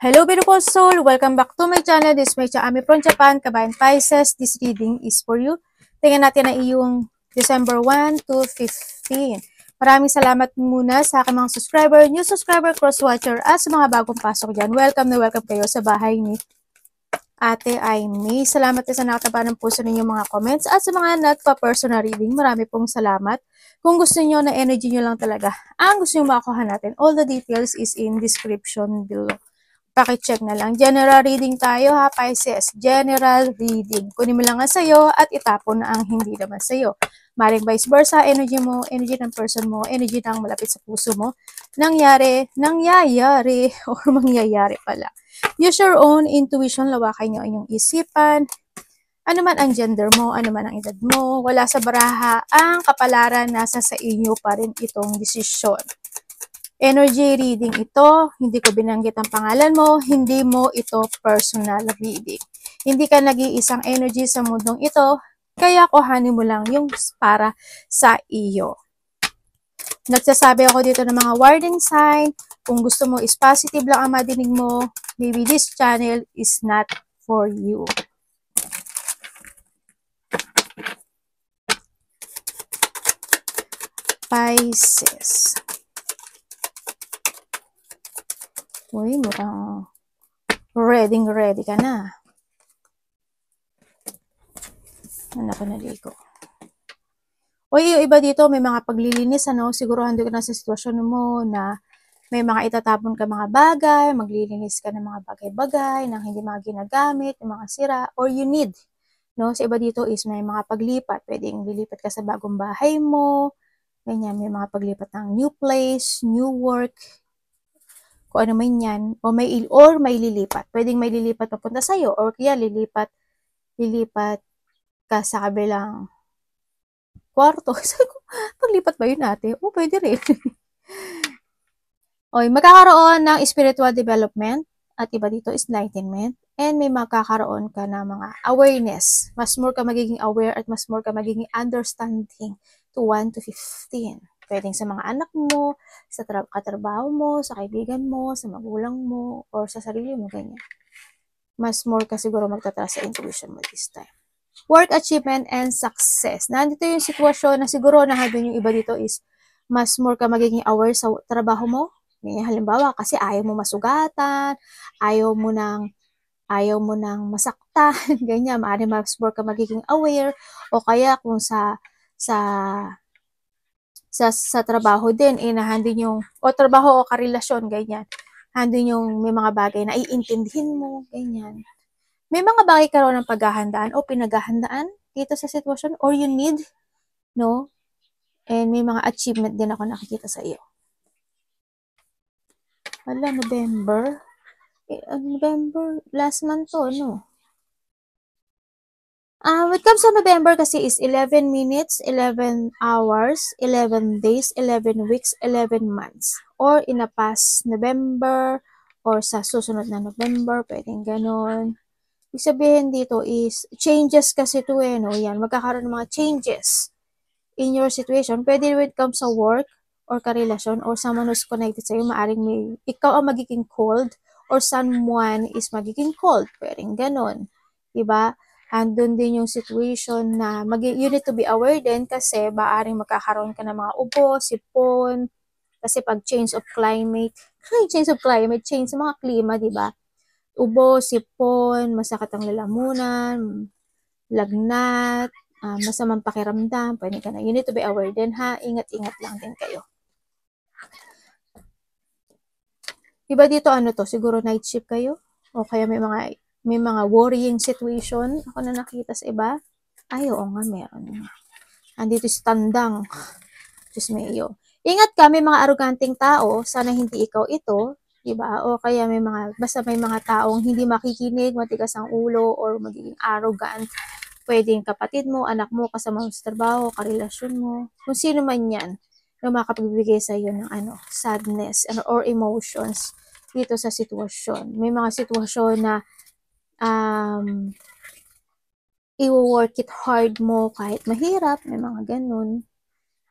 Hello beautiful soul! Welcome back to my channel. This is my Ami from Japan, Kabayan Pisces. This reading is for you. Tingnan natin ang iyong December 1 to 15. Maraming salamat muna sa aking mga subscriber, new subscriber, cross-watcher, at sa mga bagong pasok dyan. Welcome na welcome kayo sa bahay ni Ate Aimee. Salamat din sa nakataba ng puso ninyong mga comments at sa mga nagpa-personal reading. Marami pong salamat. Kung gusto niyo na energy niyo lang talaga, ang gusto niyo makuha natin, all the details is in description below. Paki-check na lang. General reading tayo ha, Pisces. General reading. Kunin mo lang ang sayo at itapon na ang hindi naman sayo. Maring vice versa, energy mo, energy ng person mo, energy ng malapit sa puso mo. Nangyayari, or mangyayari pala. Use your own intuition, lawakan nyo ang inyong isipan. Ano man ang gender mo, ano man ang edad mo, wala sa baraha, ang kapalaran nasa sa inyo pa rin itong desisyon. Energy reading ito, hindi ko binanggit ang pangalan mo, hindi mo ito personal reading. Hindi ka nag-iisang energy sa mundong ito, kaya kuhanin mo lang yung para sa iyo. Nagsasabi ako dito ng mga warning sign, kung gusto mo is positive lang ang madinig mo, maybe this channel is not for you. Pisces. Uy, mukhang ready ka na. Anak ko naligo. Uy, yung iba dito, may mga paglilinis, ano? Siguro hando ka na sa sitwasyon mo na may mga itatapon ka mga bagay, maglilinis ka ng mga bagay-bagay, nang hindi mga ginagamit, yung mga sira, or you need. No? Sa iba dito is may mga paglipat. Pwedeng lilipat ka sa bagong bahay mo, ganyan, may mga paglipat ng new place, new work, kung ano man yan, o may lilipat. Pwedeng may lilipat papunta sa'yo, or kaya lilipat ka sa kabilang kwarto. Paglipat ba yun ate? O, pwede rin. Okay, magkakaroon ng spiritual development, at iba dito is enlightenment, and may magkakaroon ka ng mga awareness. Mas more ka magiging aware at mas more ka magiging understanding to 1 to 15. Pwedeng sa mga anak mo, sa katrabaho mo, sa kaibigan mo, sa magulang mo, or sa sarili mo, ganyan. Mas more ka siguro magtataas sa intuition mo this time. Work achievement and success. Nandito yung sitwasyon na siguro nahado yung iba dito is mas more ka magiging aware sa trabaho mo. Ganyan, halimbawa, kasi ayaw mo masugatan, ayaw mo nang masaktan, ganyan, maaari mas more ka magiging aware, o kaya kung sa trabaho din, nahandin yung, o trabaho o karelasyon, ganyan. Handin yung may mga bagay na iintindihin mo, ganyan. May mga bagay karoon ng paghahandaan o pinaghahandaan dito sa sitwasyon, or you need, no? And may mga achievement din ako nakikita sa iyo. Wala, November. November, last month to, no? When it comes to November kasi is 11 minutes, 11 hours, 11 days, 11 weeks, 11 months. Or in a past November, or sa susunod na November, pwedeng ganon. Ibig sabihin dito is, changes kasi to no? Yan, magkakaroon ng mga changes in your situation. Pwede when it comes sa work, or karelasyon, or someone who's connected sa'yo, maaring ikaw ang magiging cold, or someone is magiging cold. Pwedeng ganon. Diba? Andun din yung situation na you need to be aware din kasi maaring magkakaroon ka ng mga ubo, sipon, kasi pag change of climate, change sa mga klima, diba? Ubo, sipon, masakit ang lalamunan, lagnat, masamang pakiramdam, pwede ka na. You need to be aware din ha, ingat-ingat lang din kayo. Diba dito ano to, siguro night shift kayo? O kaya may mga worrying situation ako na nakita sa iba. Ay, oo nga, meron. Andito si Tandang. Diyos mayo. Ingat ka, may mga arroganting tao. Sana hindi ikaw ito. Diba? O kaya basta may mga taong hindi makikinig, matigas ang ulo, or magiging arrogant. Pwedeng kapatid mo, anak mo, kasama mo sa trabaho, karelasyon mo. Kung sino man yan, na makapagbibigay sa iyo ng sadness or emotions dito sa sitwasyon. May mga sitwasyon na i-work it hard mo kahit mahirap, may mga ganun.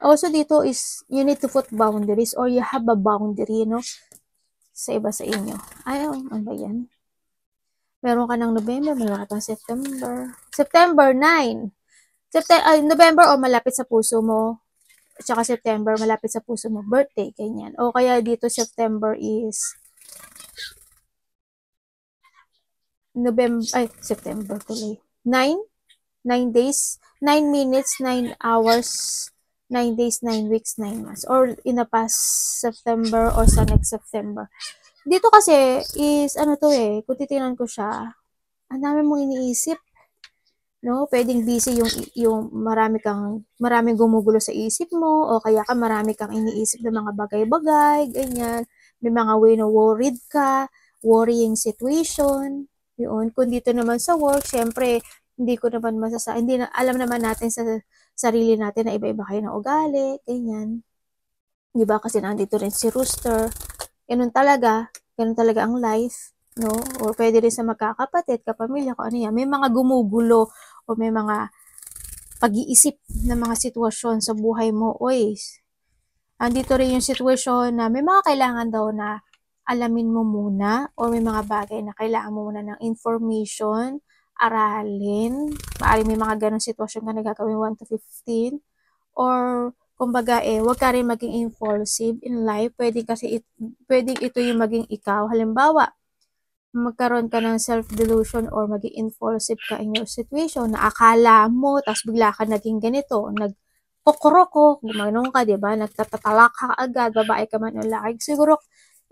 Also dito is, you need to put boundaries, or you have a boundary, no? sa iba sa inyo. Ay, ano ba yan? Meron ka ng November, meron ka pang September. September 9. November o malapit sa puso mo. At saka September, malapit sa puso mo. Birthday, ganyan. O kaya dito September is September tuloy. 9? 9 days, 9 minutes, 9 hours, 9 days, 9 weeks, 9 months. Or in the past September or sa next September. Dito kasi is, ano to kung titingnan ko siya, ang dami mong iniisip. No, pwedeng busy yung maraming gumugulo sa isip mo o kaya marami kang iniisip ng mga bagay-bagay, ganyan. May mga worried ka, worrying situation. Yun, kung dito naman sa work, syempre hindi ko naman alam naman natin sa sarili natin na iba-iba kayo ng ugali, ganyan. 'Di ba? Kasi nandito rin si Rooster. Ganun talaga ang life, no? O pwede rin sa magkakapatid, kapamilya, kung ano yan. May mga gumugulo o may mga pag-iisip na mga sitwasyon sa buhay mo. Oy, andito rin yung sitwasyon na may mga kailangan daw na alamin mo muna o may mga bagay na kailangan mo muna ng information, aralin. Maaaring may mga ganong sitwasyon ka na gagawin 1 to 15 or kumbaga wag ka rin maging impulsive in life. Pwedeng ito yung maging ikaw. Halimbawa, magkaroon ka ng self-delusion or maging impulsive ka in your situation na akala mo, tapos bigla ka naging ganito, nagkukuroko, gumanon ka, diba? Nagtatatalak ka agad, babae ka man o lalaki. Siguro,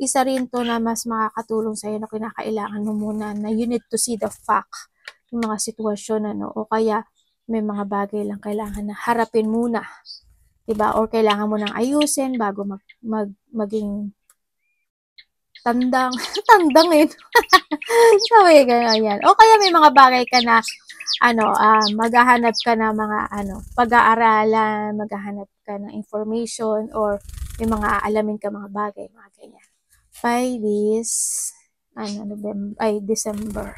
isa rin to na mas makakatulong sa'yo na kinakailangan mo muna na you need to see the fact yung mga sitwasyon, ano, o kaya may mga bagay lang kailangan na harapin muna, diba? Or kailangan mo nang ayusin bago maging tandang sabi gano'n yan. O kaya may mga bagay ka na maghahanap ka na mga pag-aaralan, maghahanap ka ng information or may mga aalamin ka mga bagay, mga ganyan. By this December.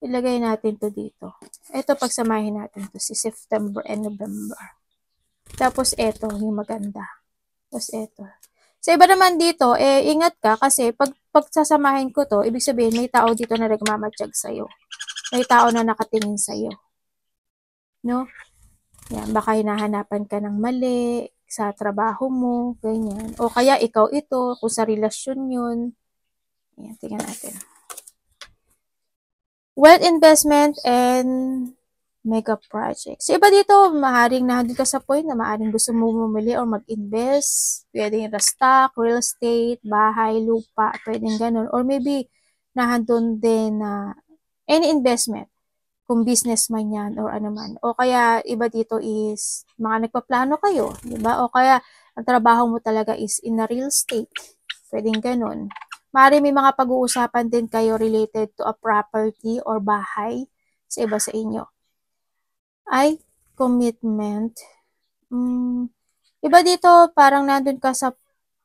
Ilagay natin to dito. Ito pagsamahin natin to si September and November. Tapos ito yung maganda. Tapos ito. Sa iba naman dito, ingat ka kasi pag sasamahin ko to, ibig sabihin may tao dito na nagmamatsyag sa'yo. May tao na nakatingin sa'yo. No? Yan, baka hinahanapan ka ng mali sa trabaho mo, ganyan. O kaya ikaw ito, kung sa relasyon yun. Yan, tingnan natin. Wealth investment and mega project. So, iba dito, maaaring nandun ka sa point na maaaring gusto mo bumili or mag-invest. Pwedeng stock, real estate, bahay, lupa, pwedeng ganun. Or maybe, nahandun din na any investment, kung business man yan or ano man. O kaya, iba dito is, mga nagpaplano kayo, di ba? O kaya, ang trabaho mo talaga is in a real estate. Pwedeng ganun. Maaaring may mga pag-uusapan din kayo related to a property or bahay sa iba sa inyo. Ay, commitment. Iba dito, parang nandun ka sa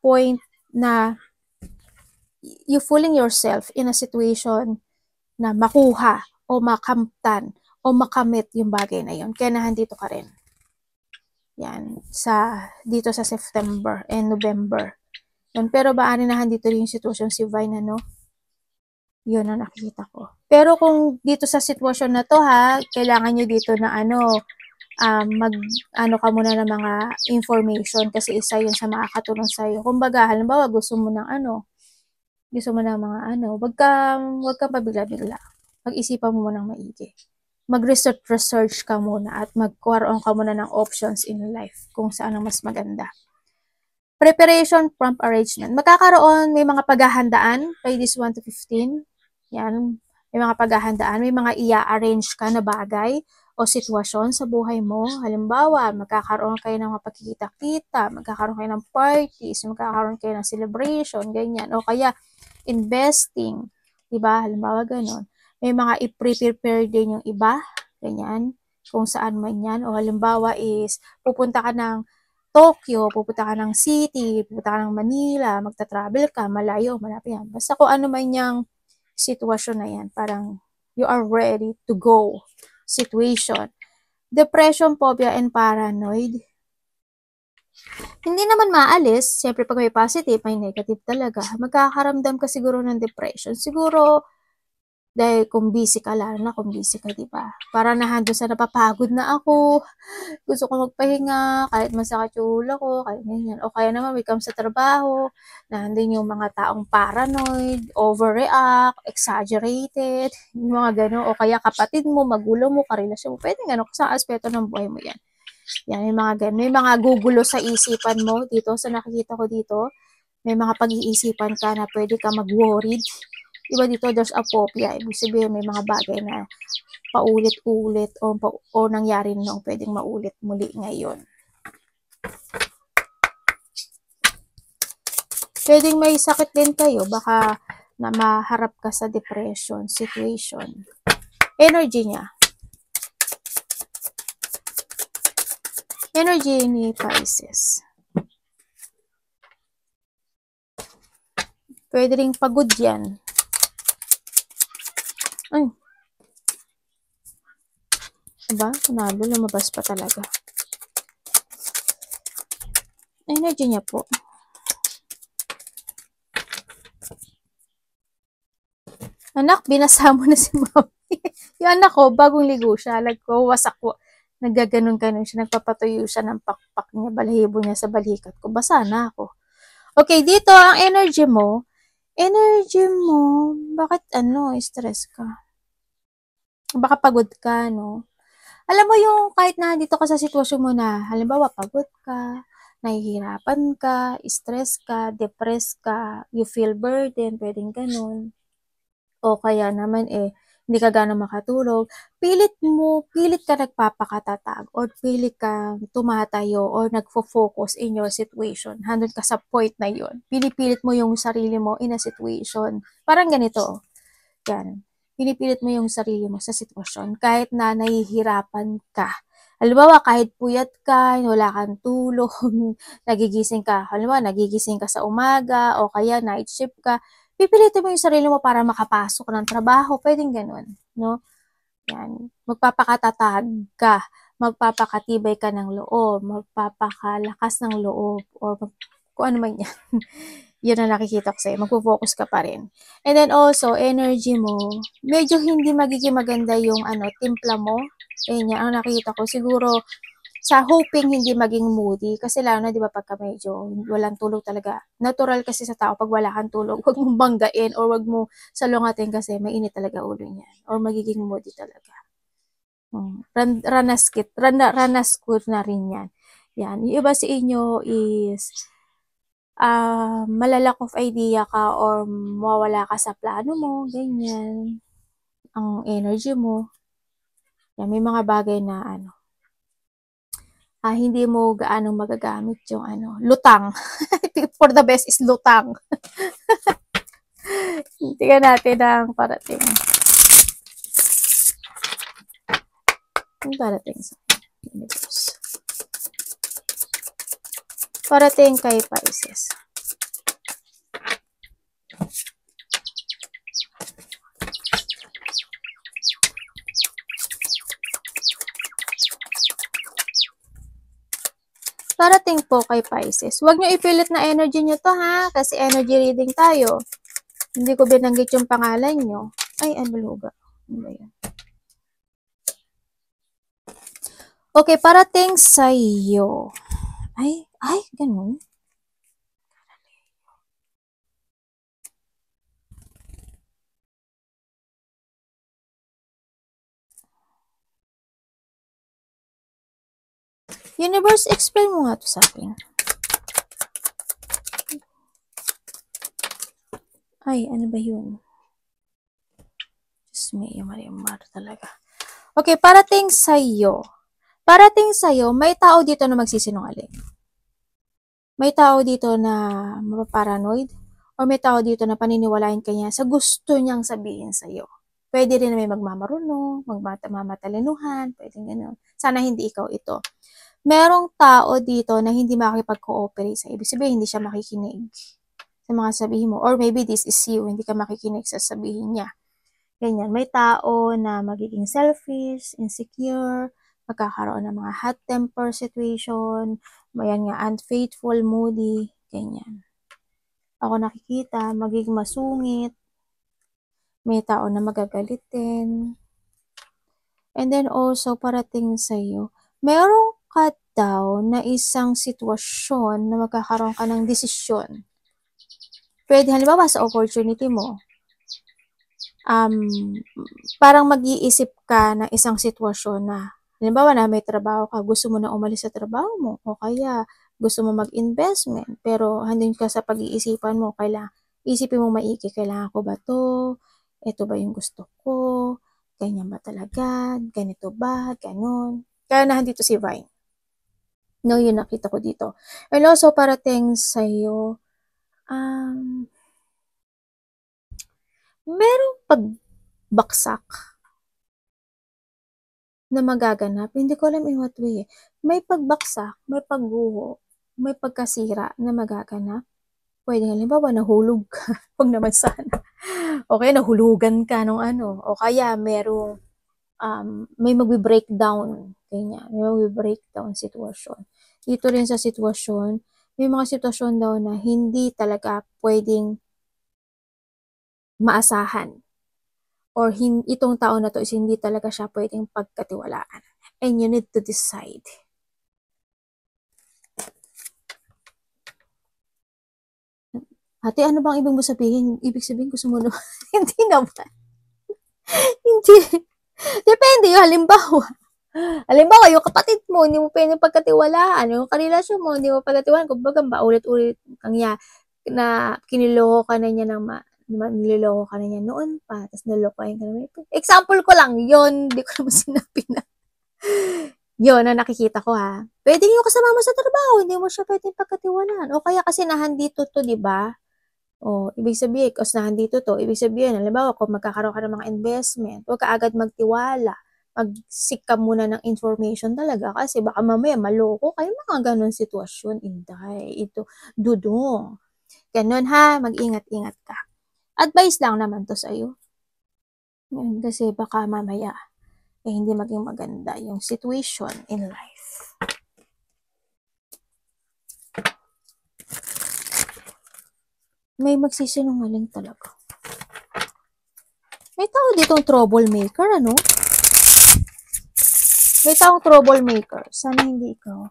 point na you fooling yourself in a situation na makuha o makamtan o makamit yung bagay na yun. Kaya nandito ka rin. Yan, dito sa September and November. Yan, pero baari na dito rin yung sitwasyon si Vine, ano? Yun ang nakikita ko. Pero kung dito sa sitwasyon na to kailangan nyo dito na ka muna ng mga information kasi isa yun sa makakatulong sa'yo. Kumbaga, halimbawa, gusto mo ng mga wag kang pabigla-bigla. Pag-isipan mo munang maigi. Mag-research ka muna at magkaroon ka muna ng options in life kung saan ang mas maganda. Preparation, prompt arrangement. May mga paghahandaan by this 1 to 15. Yan. May mga paghahandaan. May mga i-arrange ka na bagay o sitwasyon sa buhay mo. Halimbawa, magkakaroon kayo ng mga pagkikita-kita, magkakaroon kayo ng parties, magkakaroon kayo ng celebration, ganyan. O kaya, investing. Diba? Halimbawa, ganon. May mga i-prepare din yung iba. Ganyan. Kung saan man yan. O halimbawa is, pupunta ka ng Tokyo, pupunta ka ng city, pupunta ka ng Manila, magta-travel ka, malayo, malapit yan. Basta kung ano man yung sitwasyon na yan, parang you are ready to go situation. Depression, phobia, and paranoid. Hindi naman maalis, siyempre pag may positive, may negative talaga. Magkakaramdam ka siguro ng depression. Siguro, dahil kung busy ka, lalo na kung busy ka, diba? Para nandun sa napapagod na ako, gusto ko magpahinga, kahit masakit yung ulo ko, kahit ganyan. O kaya naman, may come sa trabaho, nandun yung mga taong paranoid, overreact, exaggerated, yung mga gano'n. O kaya kapatid mo, magulang mo, karelasyon mo, pwede gano'n, sa aspeto ng buhay mo yan. Yan, may mga ganun. May mga gugulo sa isipan mo dito, sa nakikita ko dito. May mga pag-iisipan ka na pwede ka mag-worried. Iba dito, there's a phobia. Ibig sabihin, may mga bagay na paulit-ulit o nangyari noong pwedeng maulit muli ngayon. Pwedeng may sakit din kayo, baka na maharap ka sa depression situation. Energy niya. Energy ni Pisces. Pwede ring pagod yan. Ay. Diba? Nalo, lumabas pa talaga. Energy niya po. Anak, binasa mo na si Mami. Yung anak ko, bagong ligo siya. Wasak ko. Naggaganon-ganon siya. Nagpapatuyo siya ng pakpak niya, balahibo niya sa balikat ko. Basa na ako. Okay, dito, ang energy mo, bakit stress ka? Baka pagod ka, no? Alam mo yung kahit na dito ka sa sitwasyon mo na, halimbawa, pagod ka, nahihirapan ka, stress ka, depressed ka, you feel burden, pwedeng ganun. O kaya naman hindi ka gano'ng makatulog, pilit ka nagpapakatatag or pilit ka tumatayo or nagfo-focus in your situation. Nandun ka sa point na yun. Pinipilit mo yung sarili mo in a situation. Parang ganito. Yan. Pinipilit mo yung sarili mo sa sitwasyon kahit na nahihirapan ka. Halimbawa, kahit puyat ka, wala kang tulog, nagigising ka sa umaga o kaya night shift ka, pipilitin mo yung sarili mo para makapasok ng trabaho, pwedeng ganun, no? Yan. Magpapakatatag ka, magpapakatibay ka ng loob, magpapakalakas ng loob, or kung ano man yan. Yun ang nakikita ko sa'yo. Magpo-focus ka pa rin. And then also, energy mo, medyo hindi magiging maganda yung timpla mo. Yan yan, ang nakikita ko. Siguro, sa hoping hindi maging moody. Kasi lalo na, di ba, pagka medyo walang tulog talaga. Natural kasi sa tao, pag wala kang tulog, huwag mong banggain or huwag mo salungatin kasi mainit talaga ulo niyan. Or magiging moody talaga. Ranaskut na rin yan. Yan. Yung iba sa inyo is malalack of idea ka or mawawala ka sa plano mo, ganyan. Ang energy mo. Yan, may mga bagay na hindi mo gaano magagamit yung lutang. For the best is lutang. Tingnan natin ang parating. Ang parating sa universe. Parating kay Pisces. Parating po kay Pisces. Huwag nyo ipilit na energy nyo to ha, kasi energy reading tayo. Hindi ko binanggit yung pangalan nyo. Ay, luga. Ano ba yan? Okay, parating sa iyo. Ay, ganun. Universe, explain mo nga to sa akin. Ay, ano ba yun? Diyos may marimar talaga. Okay, parating sa'yo. Parating sa'yo, may tao dito na magsisinungaling. May tao dito na mapaparanoid. Or may tao dito na paniniwalain kanya sa gusto niyang sabihin sa'yo. Pwede rin na may magmamarunong, magmamatalinuhan, pwede gano'n. Sana hindi ikaw ito. Merong tao dito na hindi makikipag-cooperate sa ibig sabihin, hindi siya makikinig sa mga sabihin mo. Or maybe this is you, hindi ka makikinig sa sabihin niya. Ganyan. May tao na magiging selfish, insecure, magkakaroon ng mga hot temper situation, Ayan nga, unfaithful, moody, ganyan. Ako nakikita, magiging masungit, may tao na magagalitin. And then also, parating sa'yo, meron ka daw na isang sitwasyon na magkakaroon ka ng desisyon. Pwede, halimbawa sa opportunity mo, parang mag-iisip ka ng isang sitwasyon na, halimbawa na may trabaho ka, gusto mo na umalis sa trabaho mo, o kaya gusto mo mag-investment, pero handin ka sa pag-iisipan mo, kailangan, isipin mo maigi, kailangan ko ba to? Ito ba yung gusto ko? Ganyan ba talaga? Ganito ba? Ganon. Kaya nandito si Vine. No, yun nakita ko dito. And also, parating sa'yo, merong pagbaksak na magaganap. Hindi ko alam in what way. May pagbaksak, may pagguho, may pagkasira na magaganap. Pwede halimbawa, nahulog ka. Huwag naman sana. Okay, nahulugan ka nung ano. O kaya, merong, may magbe-breakdown. Ganyan. May magbe-breakdown sitwasyon. Dito rin sa sitwasyon, may mga sitwasyon daw na hindi talaga pwedeng maasahan. Or itong tao na to is hindi talaga siya pwedeng pagkatiwalaan. And you need to decide. Ate, ano bang ibig mo sabihin? Ibig sabihin gusto mo naman. Hindi naman. Hindi. Depende yung halimbawa. Halimbawa, yung kapatid mo, hindi mo pwedeng pagkatiwalaan. Yung karelasyon mo, hindi mo pagkatiwalaan. Kumbaga, ulit-ulit na kiniloko ka na niya niloloko ka na niya noon pa, tapos nalokohin ka na. Example ko lang, yon di ko naman sinabi na. Yun, na nakikita ko ha. Pwede yung kasama mo sa trabaho, hindi mo siya pwedeng pagkatiwalaan. O kaya kasi nahandito to, di ba? O, ibig sabihin, kasi nahandito to, ibig sabihin, halimbawa, kung magkakaroon ka ng mga investment, huwag ka agad magtiwala. Mag-seek ka muna ng information talaga kasi baka mamaya maloko kayo, mga ganun sitwasyon. Inday, ito, dudong. Ganun ha, mag-ingat-ingat ka. Advice lang naman to sa'yo. Kasi baka mamaya, hindi maging maganda yung situation in life. May magsisinungaling talaga. May tao ditong troublemaker, ano? May taong troublemaker. Sana hindi ikaw.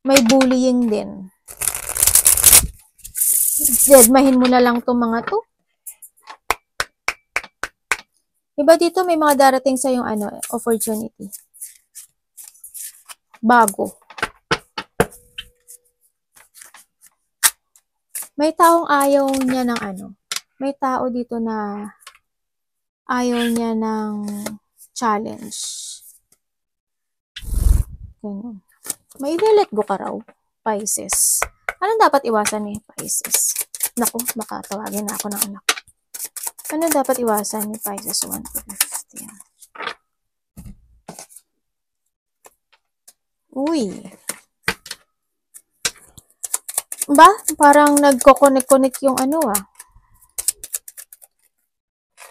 May bullying din. Dedmahin mo na lang tong mga to. Diba dito may mga darating sa yung opportunity. Bago. May taong ayaw niya ng may tao dito na ayaw niya ng challenge. Ganun. May let go ka raw, Pisces. Anong dapat iwasan ni Pisces? Naku, makatawagin na ako ng anak. Ano dapat iwasan ni Pisces 1 to 15? Uy. Ba? Parang nagko-connect yung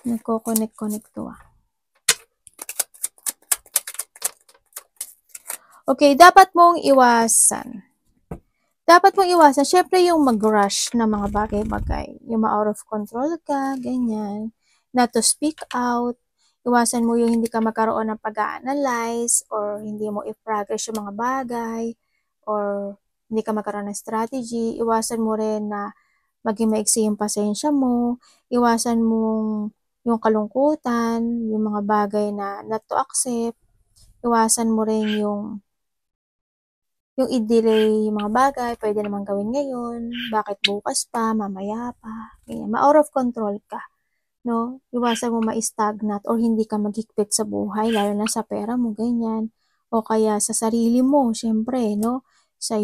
Nagko-connect to Okay, dapat mong iwasan. Syempre yung mag-rush na mga bagay-bagay. Yung ma-out of control ka, ganyan. Not to speak out. Iwasan mo yung hindi ka magkaroon ng pag-a-analyze or hindi mo i-progress yung mga bagay or hindi ka magkaroon ng strategy. Iwasan mo rin na maging maiksi yung pasensya mo. Iwasan mo yung kalungkutan, yung mga bagay na not to accept. Iwasan mo rin yung i-delay yung mga bagay, pwede naman gawin ngayon, bakit bukas pa, mamaya pa, ganyan. Ma-out of control ka, no? Iwasan mo ma-stagnant or hindi ka maghigpit sa buhay, lalo na sa pera mo, ganyan. O kaya sa sarili mo, syempre, no? Sa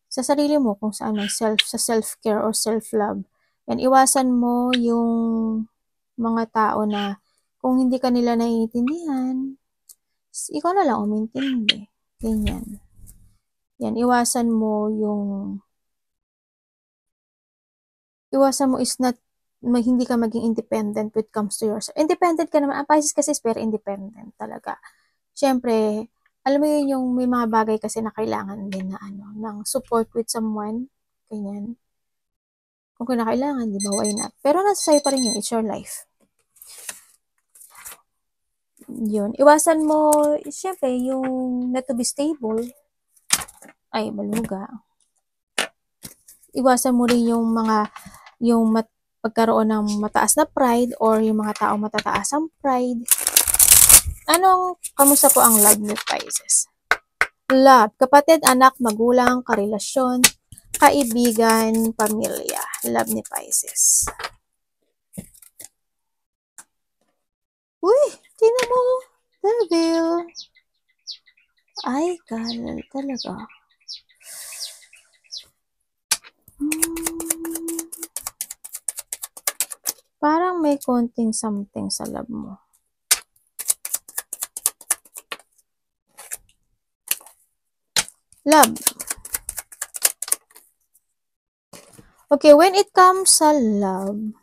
sarili mo, kung sa sa self-care or self-love. Yan, iwasan mo yung mga tao na kung hindi ka nila naiintindihan, ikaw na lang umintindi. Ganyan. Yan, iwasan mo is not, hindi ka maging independent when it comes to yourself. Independent ka naman. Ang Pisces kasi is very independent talaga. Siyempre, Alam mo yun, yung may mga bagay kasi na kailangan din na ng support with someone. Ganyan. Kung kinakailangan, di ba, why not? Pero nasa sa'yo pa rin yun. It's your life. Yun. Iwasan mo, syempre, yung not to be stable. Ay, baluga. Iwasan mo rin yung pagkaroon ng mataas na pride or yung mga taong matataas ang pride. Kamusta po ang love ni Pisces? Love, kapatid, anak, magulang, karelasyon, kaibigan, pamilya. Love ni Pisces. Uy, tingnan mo. Devil. Ay, kalal talaga. Parang may konting something sa love mo. Love. Okay, when it comes sa love,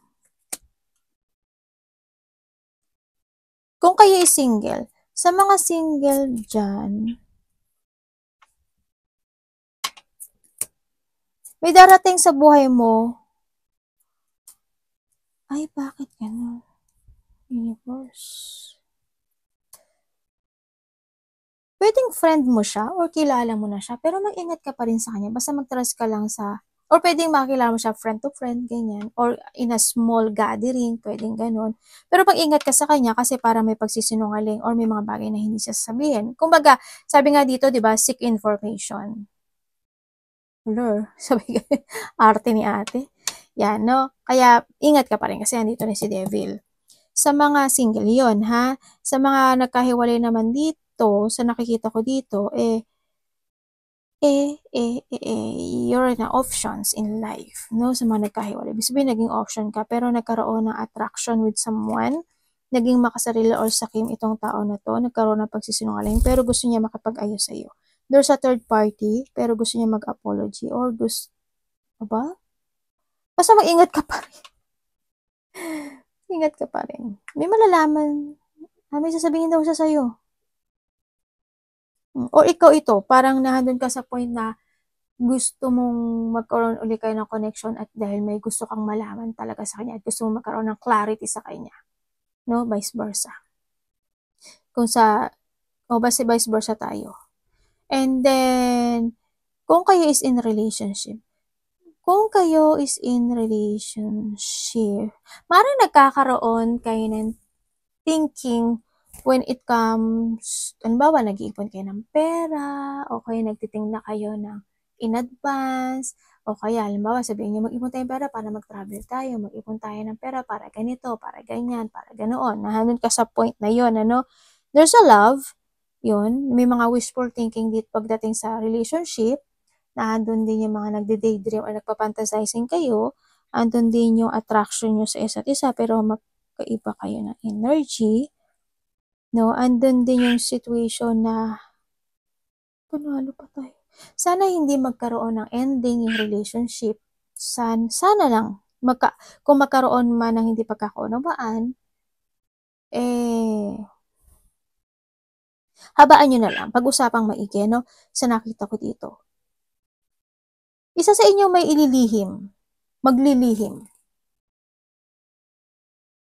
kung kayo is single, sa mga single dyan, may darating sa buhay mo. Ay, bakit gano'n? Universe. Pwedeng friend mo siya or kilala mo na siya, pero mag-ingat ka pa rin sa kanya. Basta mag-trust ka lang or pwedeng makilala mo siya friend to friend, ganyan. Or in a small gathering, pwedeng ganun. Pero mag-ingat ka sa kanya kasi para may pagsisinungaling or may mga bagay na hindi siya sasabihin. Kumbaga, sabi nga dito, di ba, seek information. Lure, sabi ka, arte ni ate. Yan, no? Kaya, ingat ka pa rin kasi nandito na si Devil. Sa mga single yon ha? Sa mga nagkahiwalay naman dito, sa nakikita ko dito, you're na options in life, no? Sa mga nagkahiwalay. Ibig sabihin, naging option ka, pero nagkaroon ng attraction with someone, naging makasarili or sakim itong tao na to, nagkaroon ng pagsisinungaling, pero gusto niya makapag-ayos sa'yo. There's a third party, pero gusto niya mag-apology, or gusto, ba? Basta mag-ingat ka pa rin. Ingat ka pa rin. May malalaman, may sasabihin daw siya sa'yo. Or ikaw ito, parang nandun ka sa point na gusto mong magkaroon ulit kayo ng connection at dahil may gusto kang malaman talaga sa kanya at gusto mong magkaroon ng clarity sa kanya. No? Vice versa. Basta vice versa tayo. And then, kung kayo is in relationship, maaaring nagkakaroon kayo ng thinking when it comes, halimbawa, nag-iipon kayo ng pera, o kaya nagtiting na kayo ng in advance, o kaya, halimbawa, sabihin nyo, mag-ipon tayo ng pera para mag-travel tayo, mag-ipon tayo ng pera para ganito, para ganyan, para ganoon. Nandun ka sa point na yon, ano? There's a love, yun. May mga wishful thinking dito pagdating sa relationship, nandun din yung mga nagde-daydream o nagpapantasizing kayo, andun din yung attraction nyo sa isa't isa, pero magkaiba kayo ng energy. No, andun din yung situation na panalo pa tayo. Sana hindi magkaroon ng ending yung relationship. Sana lang kung magkaroon man ng hindi pagkakaunawaan, habaan nyo na lang. Pag-usapang maigi, no? Sa nakita ko dito. Isa sa inyo may ililihim. Maglilihim.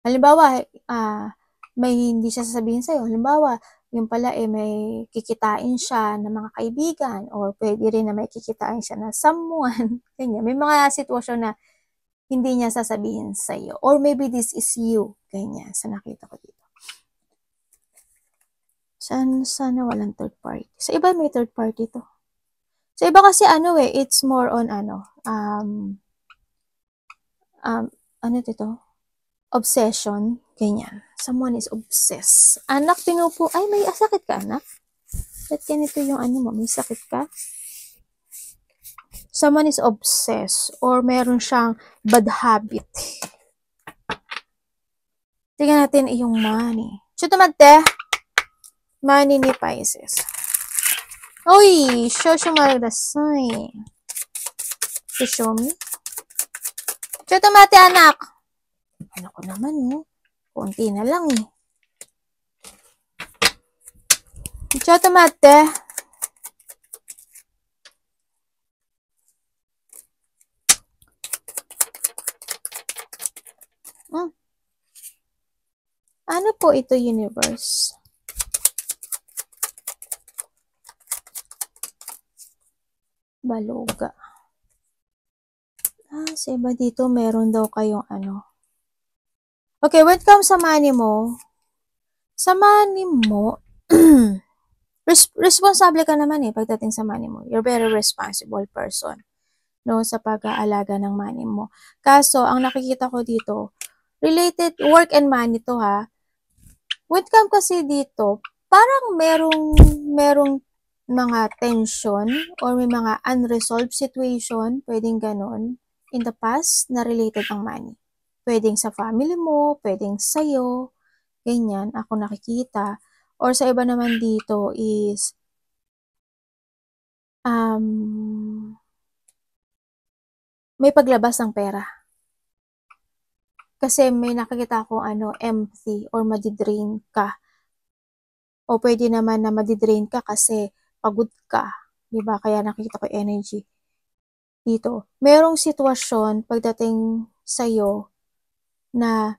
Halimbawa, may hindi siya sasabihin sa'yo. Halimbawa, yung pala may kikitain siya ng mga kaibigan or pwede rin na may kikitain siya na someone. Ganyan. May mga sitwasyon na hindi niya sasabihin sa'yo. Or maybe this is you. Ganyan. Sa nakita ko dito. Sana walang third party. Sa iba may third party to. Sa iba kasi it's more on obsession, ganyan. Someone is obsessed. Anak, ay, may sakit ka, anak? Ba't ganito yung mo, may sakit ka? Someone is obsessed or meron siyang bad habit. Tingnan natin yung money. Chutumante, money ni Pisces. Uy, show the sign. Show me. Chutumante, anak. Anak ko naman, konti na lang .ちょっと待って。Ano po ito, universe? Baluga. Sa iba dito, meron daw kayong ano. Okay, when it comes sa money mo, responsable ka naman pagdating sa money mo. You're very responsible person, no, sa pag-aalaga ng money mo. Kaso, ang nakikita ko dito, related work and money to ha. When it comes kasi dito, parang merong mga tension or may mga unresolved situation, pwedeng ganon, in the past na related ang money. Pwedeng sa family mo, pwedeng sa'yo, ganyan, ako nakikita. Or sa iba naman dito is, may paglabas ng pera. Kasi may nakikita akong empty or madidrain ka. O pwede naman na madidrain ka kasi pagod ka. Diba? Kaya nakikita ko energy dito. Merong sitwasyon pagdating sa'yo na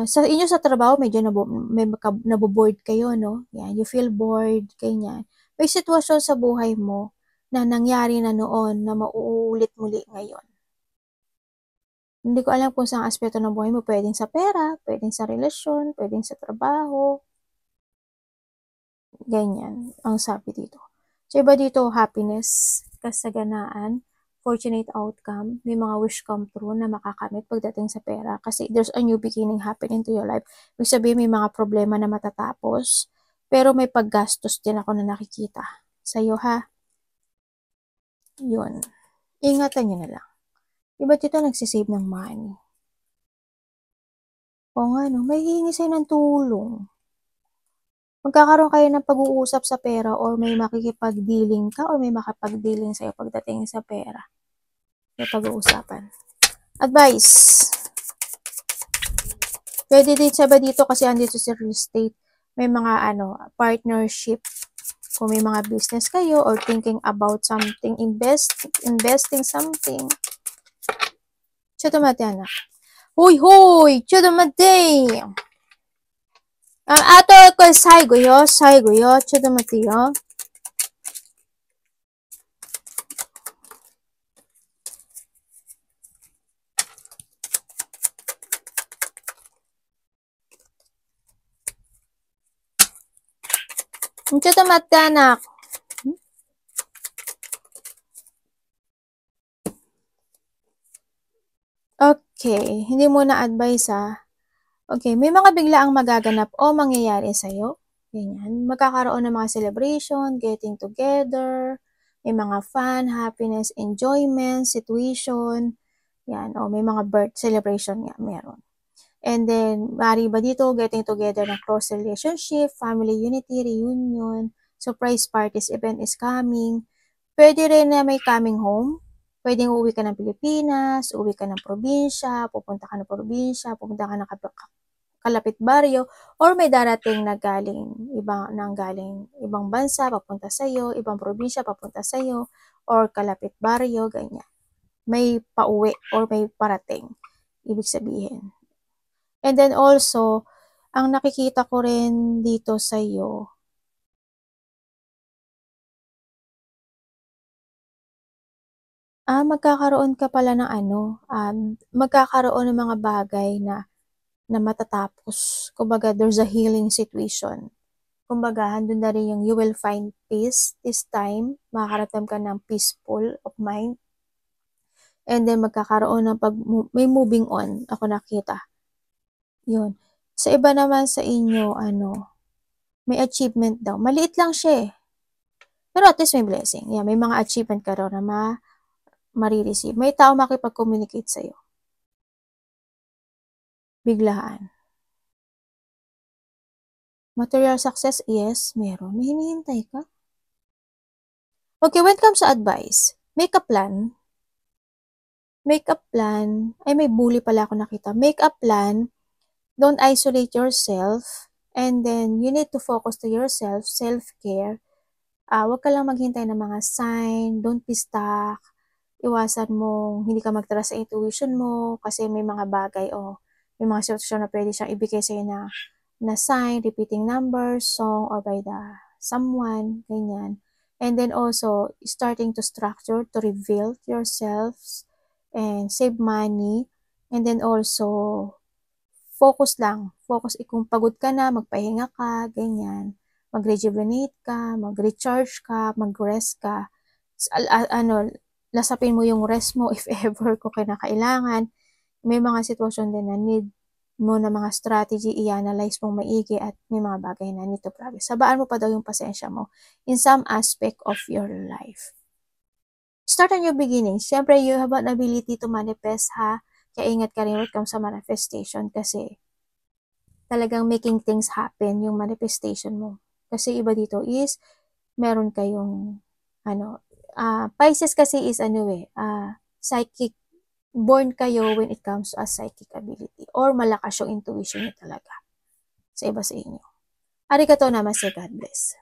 sa inyo sa trabaho medyo naboboard kayo, no? Yan, you feel bored, ganyan. May sitwasyon sa buhay mo na nangyari na noon na mauulit muli ngayon. Hindi ko alam kung saan aspeto ng buhay mo. Pwedeng sa pera, pwedeng sa relasyon, pwedeng sa trabaho. Ganyan ang sabi dito. So, iba dito, happiness, kasaganaan, fortunate outcome, may mga wish come true na makakamit pagdating sa pera kasi there's a new beginning happening to your life. Ibig sabihin, may mga problema na matatapos, pero may paggastos din ako na nakikita sa'yo, ha? Yun. Ingatan nyo na lang. Iba dito nagsisave ng money. O nga, no? May hihingi sa'yo ng tulong. Magkakaroon kayo ng pag-uusap sa pera or may makikipag-dealing ka or may makapag-dealing sa'yo pagdating sa pera. May pag-uusapan. Advice. Pwede din sabi dito kasi andito sa real estate. May mga partnership. Kung may mga business kayo or thinking about something, investing something. Chudomate, anak. Hoy! Chudomate! あとこれ最後よ。ちょっと待ってよ。ちょっと待って、anak. Okay, hindi mo na advice Okay, may mga biglaang magaganap o mangyayari sa'yo. Ganyan. Magkakaroon ng mga celebration, getting together, may mga fun, happiness, enjoyment, situation. Yan, o may mga birth celebration nga, meron. And then, maaari ba dito, getting together ng close relationship, family unity, reunion, surprise parties, event is coming. Pwede rin na may coming home. Pwedeng uwi ka ng Pilipinas, uwi ka ng probinsya, pupunta ka ng probinsya, pupunta ka ng kalapit baryo, or may darating na galing ibang bansa, papunta sa'yo, ibang probinsya, papunta sa'yo, or kalapit baryo, ganyan. May pauwi or may parating, ibig sabihin. And then also, ang nakikita ko rin dito sa'yo, magkakaroon ka pala ng magkakaroon ng mga bagay na matatapos. Kumbaga, there's a healing situation. Kumbaga, handun na rin yung you will find peace this time. Makakaratam ka ng peaceful of mind. And then, magkakaroon ng may moving on. Ako nakita. Yun. Sa iba naman sa inyo, may achievement daw. Maliit lang siya Pero at least may blessing. Yeah, may mga achievement ka raw na marireceive. May tao makipag-communicate sa'yo. Biglaan. Material success, yes, meron. May hinihintay ka. Okay, when it comes to advice, make a plan. Make a plan. Ay, may bully pala ako nakita. Make a plan. Don't isolate yourself. And then, you need to focus to yourself, self-care. Huwag ka lang maghintay ng mga sign, don't be stuck. Iwasan mo, hindi ka magtrust sa intuition mo kasi may mga bagay o may mga sitwasyon na pwede siyang ibigay sa'yo na sign, repeating numbers, song, or by the someone, ganyan. And then also, starting to structure, to reveal yourselves and save money. And then also, focus lang. Focus, kung pagod ka na, magpahinga ka, ganyan. Mag-rejuvenate ka, mag-recharge ka, mag-rest ka. Lasapin mo yung rest mo if ever kung kinakailangan. May mga sitwasyon din na need mo na mga strategy, i-analyze mong maigi at may mga bagay na need to progress. Sabaan mo pa daw yung pasensya mo in some aspect of your life. Start a new beginning. Siyempre, you have an ability to manifest, ha? Kaya ingat ka rin when it comes sa manifestation kasi talagang making things happen yung manifestation mo. Kasi iba dito is meron kayong Pisces kasi is psychic. Born kayo when it comes to a psychic ability or malakas yung intuition niyo talaga sa iba sa inyo. Arigatou namaste, God bless.